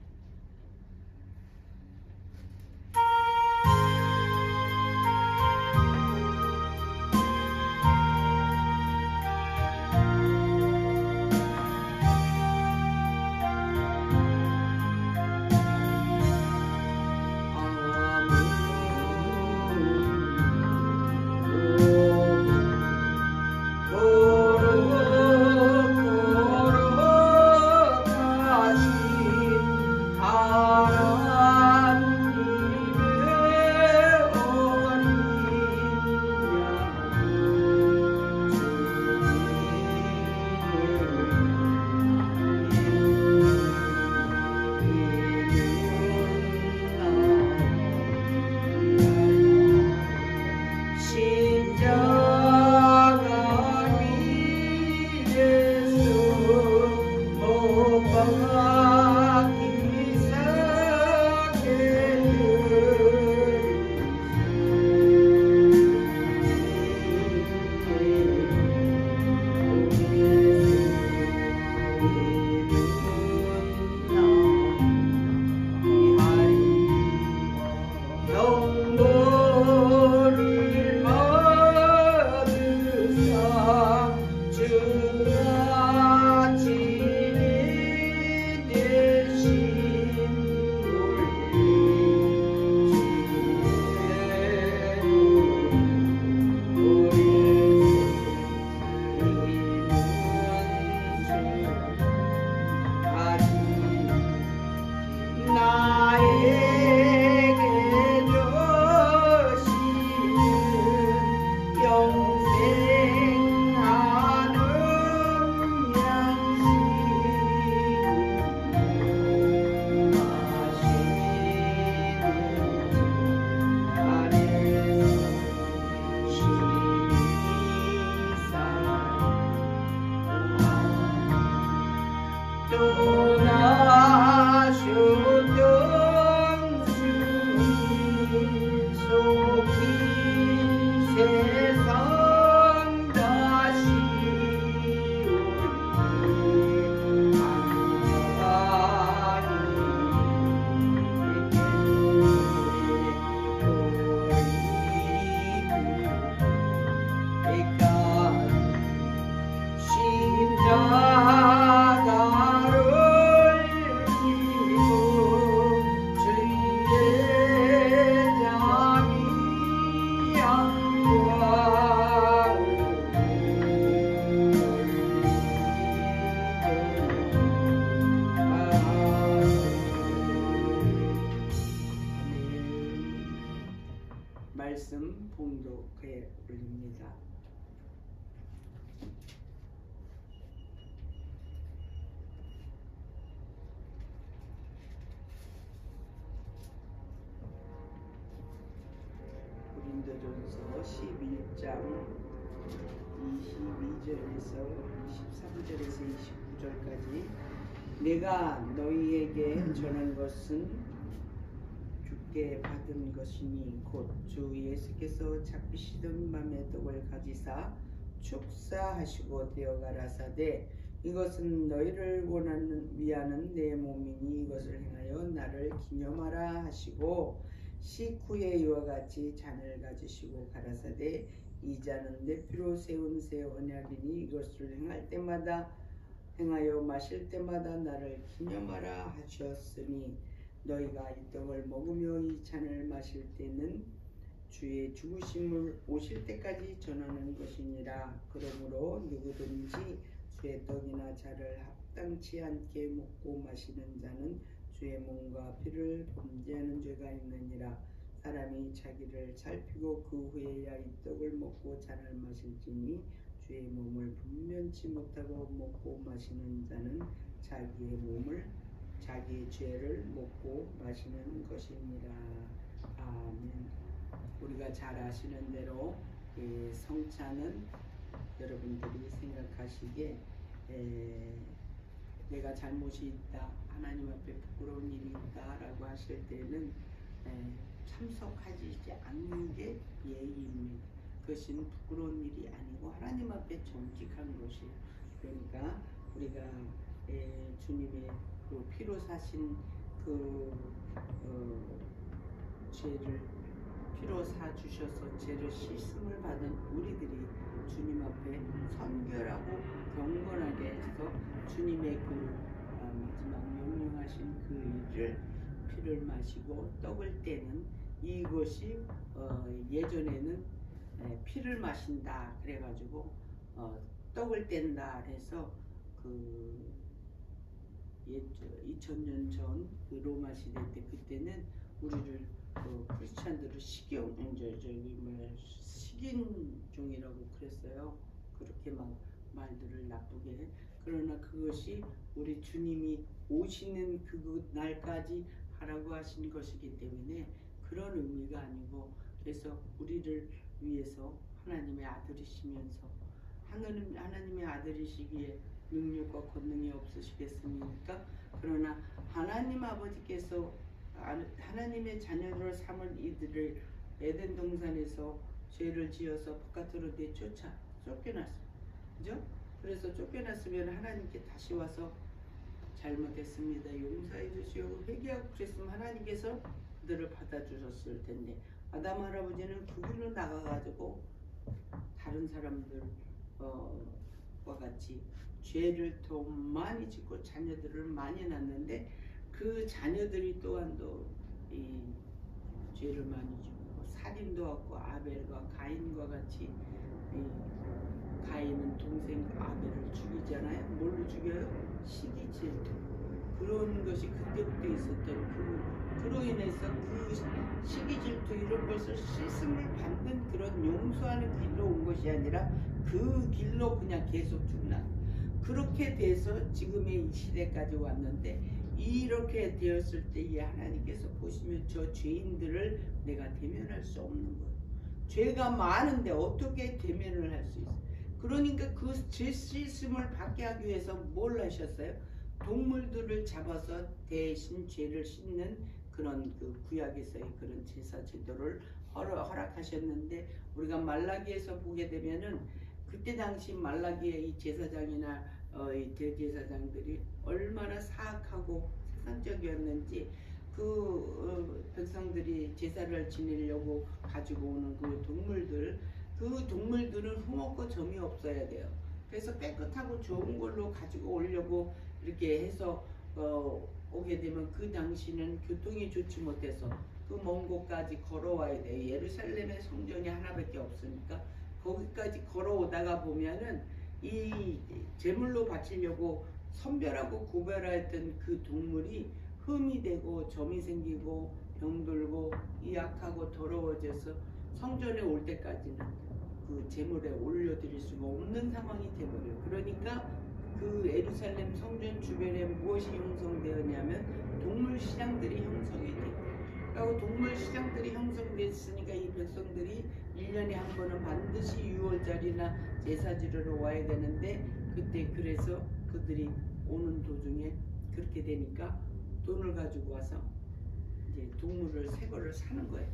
말씀 봉독해 올립니다. 고린도전서 11장 22절에서 13절에서 29절까지 내가 너희에게 전한 것은 주께 받은 것이니 곧 주 예수께서 잡히시던 밤에 떡을 가지사 축사하시고 되어 가라사대 이것은 너희를 위하는 내 몸이니 이것을 행하여 나를 기념하라 하시고 식후에 이와 같이 잔을 가지시고 가라사대 이 잔은 내 피로 세운 새 언약이니 이것을 행하여 마실 때마다 나를 기념하라 하셨으니 너희가 이 떡을 먹으며 이 잔을 마실 때는 주의 죽으심을 오실 때까지 전하는 것이니라. 그러므로 누구든지 주의 떡이나 잔을 합당치 않게 먹고 마시는 자는 주의 몸과 피를 범죄하는 죄가 있느니라. 사람이 자기를 살피고 그 후에야 이 떡을 먹고 잔을 마실지니 주의 몸을 분변치 못하고 먹고 마시는 자는 자기의 죄를 먹고 마시는 것이니라. 아멘. 우리가 잘 아시는 대로 성찬은 여러분들이 생각하시기에 내가 잘못이 있다, 하나님 앞에 부끄러운 일이 있다 라고 하실 때는 참석하지 않는 게 예의입니다. 그것은 부끄러운 일이 아니고 하나님 앞에 정직한 것이에요. 그러니까 우리가 주님의 그 피로 사신 그 죄를 피로 사 주셔서 죄를 씻음을 받은 우리들이 주님 앞에 선결하고 경건하게 해서 주님의 그 마지막 명령하신 그 일을 피를 마시고 떡을 떼는 이것이 예전에는 피를 마신다 그래가지고 떡을 뗀다 해서 그 2000년 전 그 로마 시대 때 그때는 우리를 크리스찬들을 식인종이라고 그랬어요. 그렇게 막 말들을 나쁘게. 그러나 그것이 우리 주님이 오시는 그 날까지 하라고 하신 것이기 때문에 그런 의미가 아니고, 그래서 우리를 위해서 하나님의 아들이시면서 하나님의 아들이시기에 능력과 권능이 없으시겠습니까? 그러나 하나님 아버지께서 하나님의 자녀로 삼은 이들을 에덴 동산에서 죄를 지어서 바깥으로 쫓겨났어요. 그죠? 그래서 쫓겨났으면 하나님께 다시 와서 잘못했습니다, 용서해 주시고 회개하고 그랬으면 하나님께서 그들을 받아주셨을 텐데, 아담 할아버지는 그 길로 나가가지고 다른 사람들과 같이 죄를 더 많이 짓고 자녀들을 많이 낳는데, 그 자녀들이 또한도 이 죄를 많이 짓고 살인도 하고 아벨과 가인과 같이, 가인은 동생 아벨을 죽이잖아요. 뭘로 죽여요? 시기 질투. 그런 것이 그때부터 있었던 그로 인해서 그 시기 질투 이런 것을 씻음을 받는 그런 용서하는 길로 온 것이 아니라 그 길로 그냥 계속 죽나. 그렇게 돼서 지금의 이 시대까지 왔는데, 이렇게 되었을 때에 하나님께서 보시면 저 죄인들을 내가 대면할 수 없는 거예요. 죄가 많은데 어떻게 대면을 할 수 있어요? 그러니까 그 죄 씻음을 받게 하기 위해서 뭘 하셨어요? 동물들을 잡아서 대신 죄를 씻는 그런 그 구약에서의 그런 제사 제도를 허락하셨는데, 우리가 말라기에서 보게 되면은 그때 당시 말라기의 이 제사장이나 이 대제사장들이 얼마나 사악하고 세상적이었는지, 백성들이 제사를 지내려고 가지고 오는 그 동물들은 흠없고 점이 없어야 돼요. 그래서 깨끗하고 좋은 걸로 가지고 오려고 이렇게 해서 오게 되면, 그 당시는 교통이 좋지 못해서 그 먼 곳까지 걸어와야 돼요. 예루살렘의 성전이 하나밖에 없으니까 거기까지 걸어오다가 보면은 이 제물로 바치려고 선별하고 구별했던 그 동물이 흠이 되고 점이 생기고 병들고 약하고 더러워져서 성전에 올 때까지는 그 제물에 올려드릴 수가 없는 상황이 되버려요. 그러니까 그 예루살렘 성전 주변에 무엇이 형성되었냐면 동물 시장들이 형성이 돼요. 그리고 동물 시장들이 형성됐으니까 이 백성들이 1년에 한 번은 반드시 6월절이나 제사 지르러 와야 되는데, 그때 그래서 그들이 오는 도중에 그렇게 되니까 돈을 가지고 와서 이제 동물을 새 거를 사는 거예요.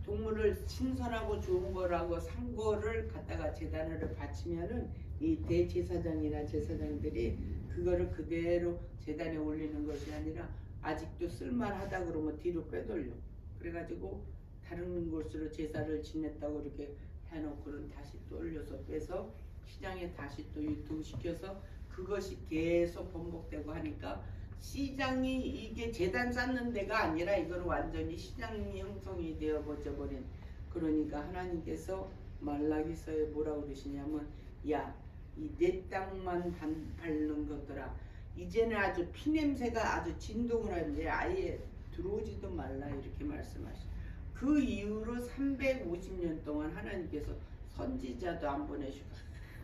동물을 신선하고 좋은 거라고 산 거를 갖다가 제단으로 바치면은 이 대제사장이나 제사장들이 그거를 그대로 제단에 올리는 것이 아니라 아직도 쓸만하다 그러면 뒤로 빼돌려. 그래가지고 다른 곳으로 제사를 지냈다고 이렇게 해놓고는 다시 또 올려서 빼서 시장에 다시 또 유통시켜서 그것이 계속 번복되고 하니까, 시장이 이게 제단 쌓는 데가 아니라 이건 완전히 시장이 형성이 되어 버린. 그러니까 하나님께서 말라기서에 뭐라고 그러시냐면, 야, 이 내 땅만 밟는 것들아, 이제는 아주 피냄새가 아주 진동을 하는데 아예 들어오지도 말라, 이렇게 말씀하시죠. 그 이후로 350년 동안 하나님께서 선지자도 안 보내시고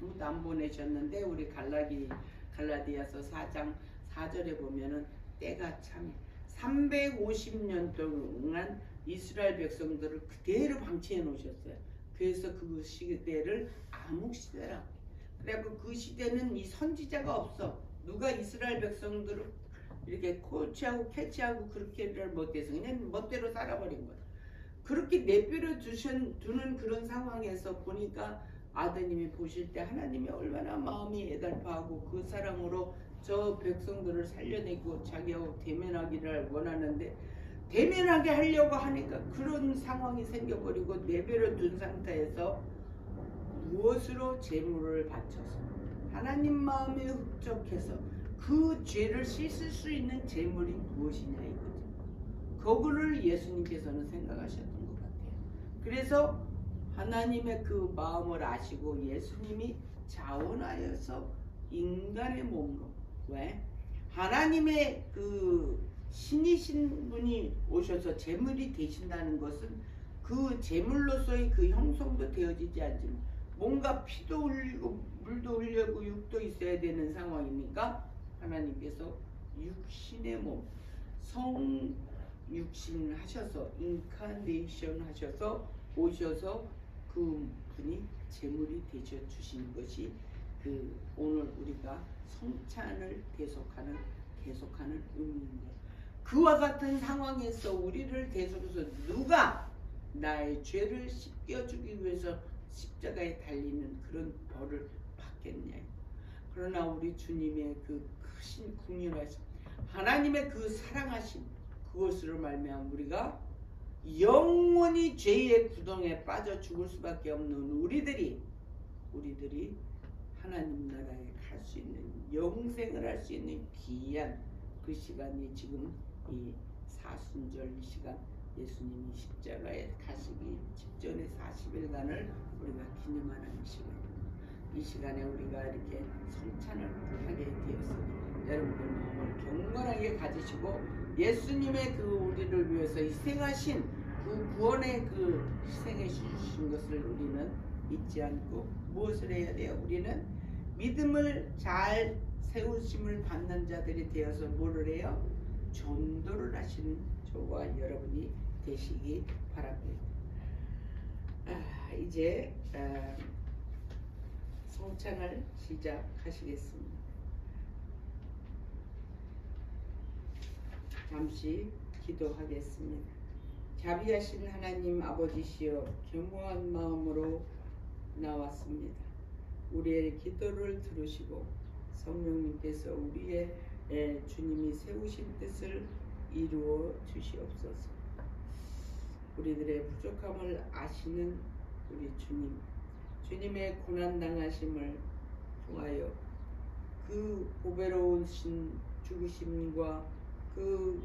아무도 안 보내셨는데, 우리 갈라디아서 4장 4절에 보면은 때가 참해 350년 동안 이스라엘 백성들을 그대로 방치해 놓으셨어요. 그래서 그 시대를 암흑시대라고. 그래갖고 그 시대는 이 선지자가 없어. 누가 이스라엘 백성들을 이렇게 코치하고 캐치하고 그렇게를 못해서 그냥 멋대로 살아버린 거야. 그렇게 내버려 두는 그런 상황에서 보니까 아드님이 보실 때 하나님이 얼마나 마음이 애달파하고 그 사랑으로 저 백성들을 살려내고 자기하고 대면하기를 원하는데 대면하게 하려고 하니까 그런 상황이 생겨버리고 내버려 둔 상태에서 무엇으로 제물을 바쳐서 하나님 마음에 흡족해서 그 죄를 씻을 수 있는 제물이 무엇이냐 이거죠. 그거를 예수님께서는 생각하셨던 것 같아요. 그래서 하나님의 그 마음을 아시고 예수님이 자원하여서 인간의 몸으로, 왜? 하나님의 그 신이신 분이 오셔서 제물이 되신다는 것은 그 제물로서의 그 형성도 되어지지 않지만 뭔가 피도 흘리고 물도 흘리고 육도 있어야 되는 상황이니까 하나님께서 육신의 몸, 성육신 하셔서 인카네이션 하셔서 오셔서 그 분이 제물이 되셔 주신 것이 그 오늘 우리가 성찬을 계속하는 의미입니다. 그와 같은 상황에서 우리를 계속해서 누가 나의 죄를 씻겨주기 위해서 십자가에 달리는 그런 벌을 받겠냐. 그러나 우리 주님의 그 크신 국률하심, 하나님의 그 사랑하심, 그것으로 말미암아 우리가 영원히 죄의 구덩이에 빠져 죽을 수밖에 없는 우리들이 하나님 나라에 갈 수 있는, 영생을 할 수 있는 귀한 그 시간이 지금 이 사순절 이 시간, 예수님이 십자가에 가시기 직전의 40일간을 우리가 기념하는 시간입니다. 이 시간에 우리가 이렇게 성찬을 하게 되었으니 여러분들 마음을 경건하게 가지시고 예수님의 그 우리를 위해서 희생하신 그 구원의 그 희생해 주신 것을 우리는 잊지 않고 무엇을 해야 돼요? 우리는 믿음을 잘 세우심을 받는 자들이 되어서 뭐를 해요? 전도를 하시는 저와 여러분이 되시기 바랍니다. 이제 성찬을 시작하시겠습니다. 잠시 기도하겠습니다. 자비하신 하나님 아버지시여, 겸허한 마음으로 나왔습니다. 우리의 기도를 들으시고 성령님께서 우리의 주님이 세우신 뜻을 이루어 주시옵소서. 우리들의 부족함을 아시는 우리 주님, 주님의 고난당하심을 통하여 그 보배로우신 죽으심과 그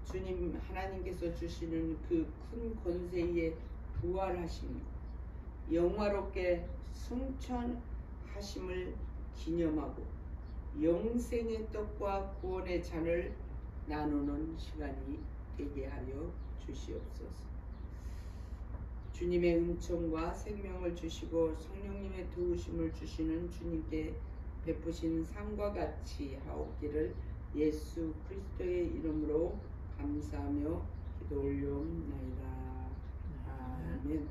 주님 하나님께서 주시는 그 큰 권세의 부활하심, 영화롭게 승천하심을 기념하고 영생의 떡과 구원의 잔을 나누는 시간이 되게 하여 주시옵소서. 주님의 은총과 생명을 주시고 성령님의 도우심을 주시는 주님께 베푸신 상과 같이 하옵기를 예수 그리스도의 이름으로 감사하며 기도 올려옵나이다. 아멘.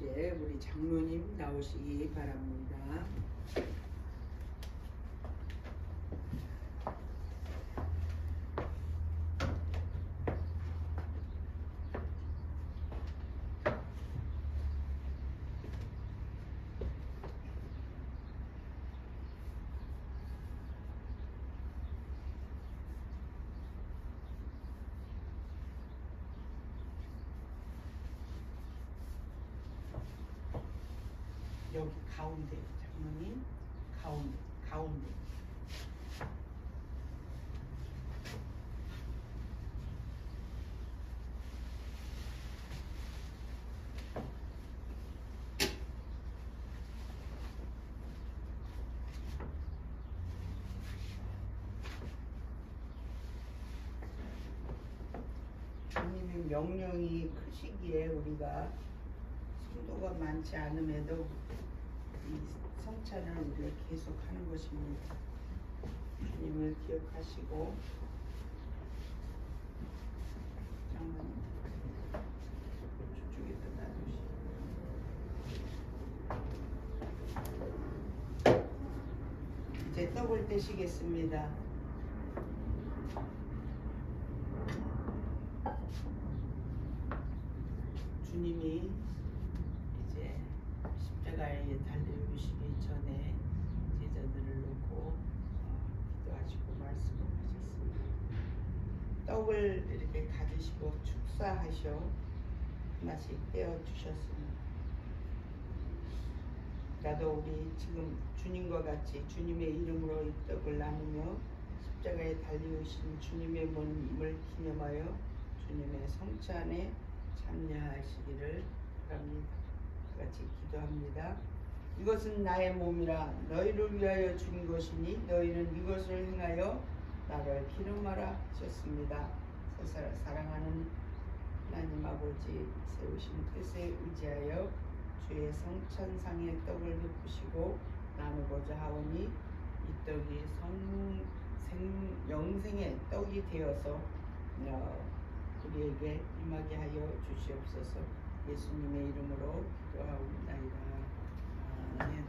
이제 우리 장로님 나오시기 바랍니다. 여기 가운데 장로님 가운데 주님의 명령이 크시기에 우리가 성도가 많지 않음에도 이 성찬을 우리가 계속 하는 것입니다. 주님을 기억하시고 장로님 저쪽에다 놔두시고 이제 떡을 떼시겠습니다. 주님이 이제 십자가에 달려오시기 전에 제자들에게 제자들을 놓고 기도하시고 말씀을 하셨습니다. 떡을 이렇게 가지시고 축사하셔 하나씩 떼어 주셨습니다. 나도 우리 지금 주님과 같이 주님의 이름으로 이 떡을 나누며 십자가에 달리우신 주님의 몸을 기념하여 주님의 성체 안에 참여하시기를 바랍니다. 같이 기도합니다. 이것은 나의 몸이라 너희를 위하여 준 것이니 너희는 이것을 행하여 나를 기념하라 하셨습니다. 사랑하는 하나님 아버지 세우신 뜻에 의지하여 주의 성천상의 떡을 베푸시고 나누고자 하오니 이 떡이 영생의 떡이 되어서 우리에게 임하게 하여 주시옵소서. 예수님의 이름으로 기도하옵나이다. 아멘.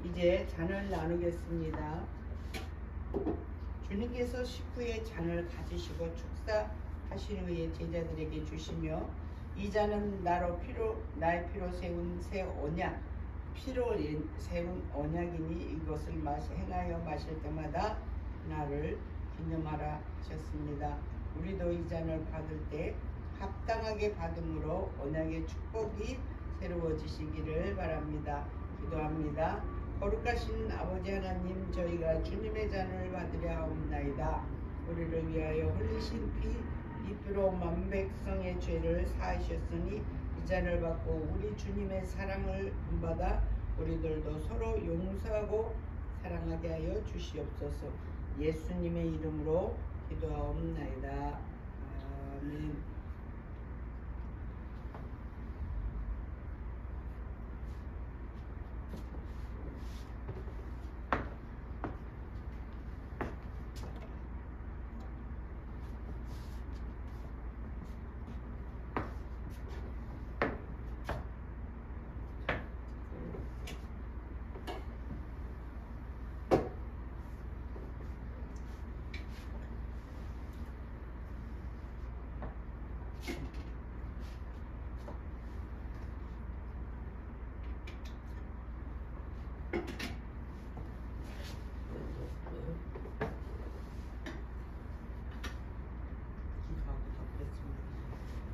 이제 잔을 나누겠습니다. 주님께서 식후에 잔을 가지시고 축사하신 후에 제자들에게 주시며 이 잔은 나의 피로 세운 새 언약 피로 세운 언약이니 이것을 행하여 마실 때마다 나를 기념하라 하셨습니다. 우리도 이 잔을 받을 때 합당하게 받음으로 언약의 축복이 새로워지시기를 바랍니다. 기도합니다. 거룩하신 아버지 하나님, 저희가 주님의 잔을 받으려 하옵나이다. 우리를 위하여 흘리신 피, 이 피로 만백성의 죄를 사하셨으니 이 잔을 받고 우리 주님의 사랑을 본받아 우리들도 서로 용서하고 사랑하게 하여 주시옵소서. 예수님의 이름으로 기도하옵나이다. 아멘.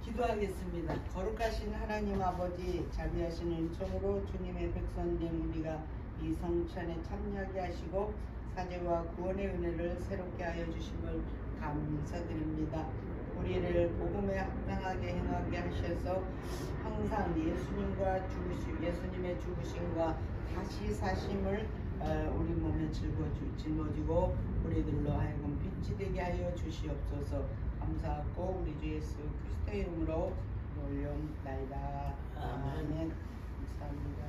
기도하겠습니다. 거룩하신 하나님 아버지, 자비하시는 은총으로 주님의 백성된 우리가 이 성찬에 참여하게 하시고 사죄와 구원의 은혜를 새롭게 하여 주심을 감사드립니다. 우리를 복음에 합당하게 행하게 하셔서 항상 예수님의 죽으심과 다시 사심을 우리 몸에 짊어지고 우리들로 하여금 빛이 되게 하여 주시옵소서. 감사하고 우리 주 예수 그리스도의 이름으로 올려옵나이다. 아멘. 감사합니다.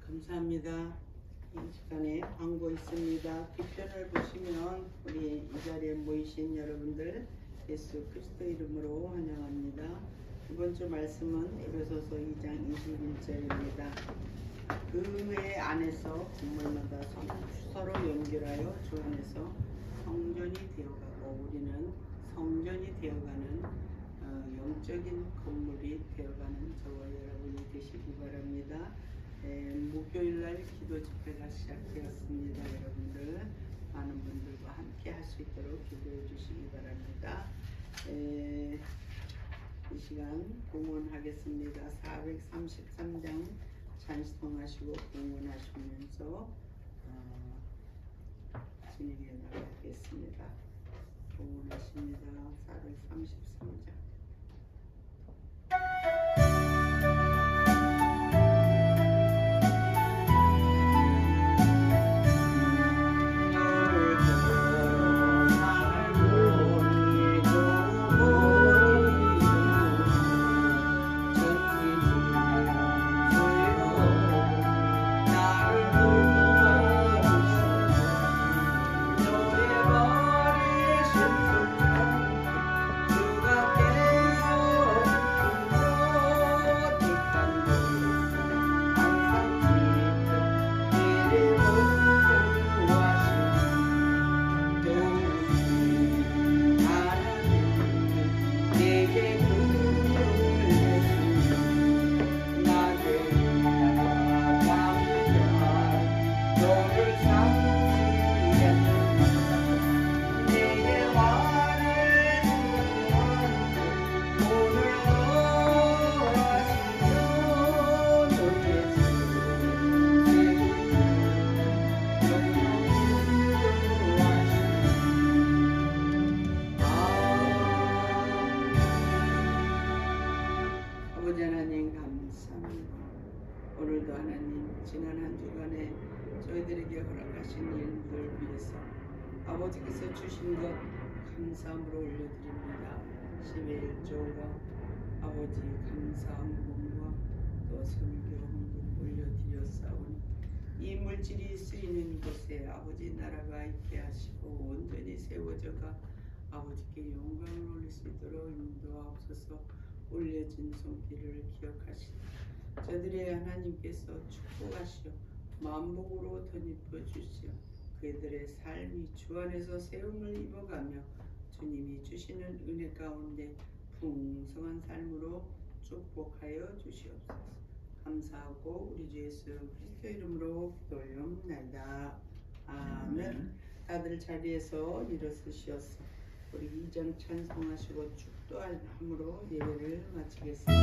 감사합니다. 이 시간에 광고 있습니다. 뒷편을 보시면 우리 이 자리에 모이신 여러분들 예수 그리스도 이름으로 환영합니다. 이번 주 말씀은 에베소서 2장 21절입니다. 그 회 안에서 건물마다 서로 연결하여 주 안에서 성전이 되어가고 우리는 성전이 되어가는 영적인 건물이 되어가는 저와 여러분이 되시기 바랍니다. 목요일날 기도 집회가 시작되었습니다. 여러분들 많은 분들과 함께 하시기 수 있도록 기도해 주시기 바랍니다. 이 시간 공헌하겠습니다. 433장 찬송하시고 공헌하시면서 진행해 나가겠습니다. 공헌하십니다. 433장. 아버지 하나님 감사합니다. 오늘도 하나님 지난 한 주간에 저희들에게 허락하신 일들 위해서 아버지께서 주신 것 감사함으로 올려드립니다. 11조가 아버지 감사 헌금과 또 설교 헌금 올려드렸사오니 이 물질이 쓰이는 곳에 아버지 나라가 있게 하시고 온전히 세워져가 아버지께 영광을 올릴 수 있도록 인도하옵소서. 올려진 손길을 기억하시고 저들의 하나님께서 축복하시어 만복으로 덧입어 주시어 그들의 삶이 주 안에서 세움을 입어가며 주님이 주시는 은혜 가운데 풍성한 삶으로 축복하여 주시옵소서. 감사하고 우리 주 예수 그리스도 이름으로 기도 올려옵나이다. 아멘. 다들 자리에서 일어서시어서 우리 이전 찬송하시고 축도함으로 예배를 마치겠습니다.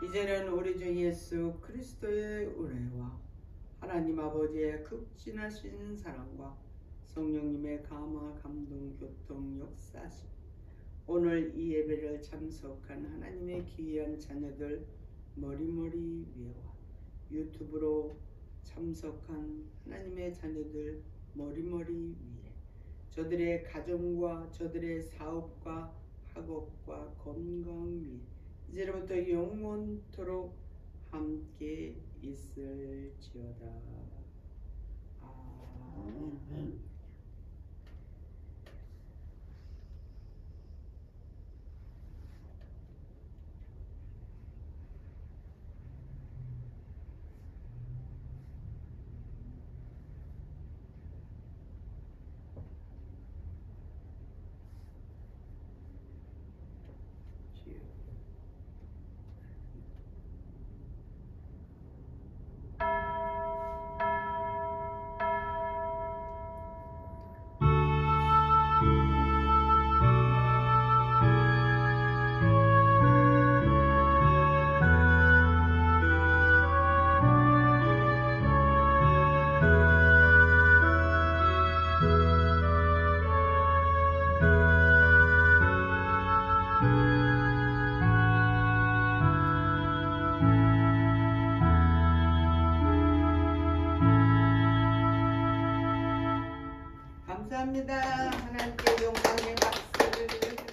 이제는 우리 주 예수 그리스도의 은혜와 하나님 아버지의 극진하신 사랑과 성령님의 감화 감동 교통 역사심 오늘 이 예배를 참석한 하나님의 귀한 자녀들 머리머리 위에와 유튜브로 참석한 하나님의 자녀들 머리머리 위에 저들의 가정과 저들의 사업과 학업과 건강 위에 이제부터 영원토록 함께 있을지어다. 아멘. 감사합니다. 하나님께 영광의 박수. 네.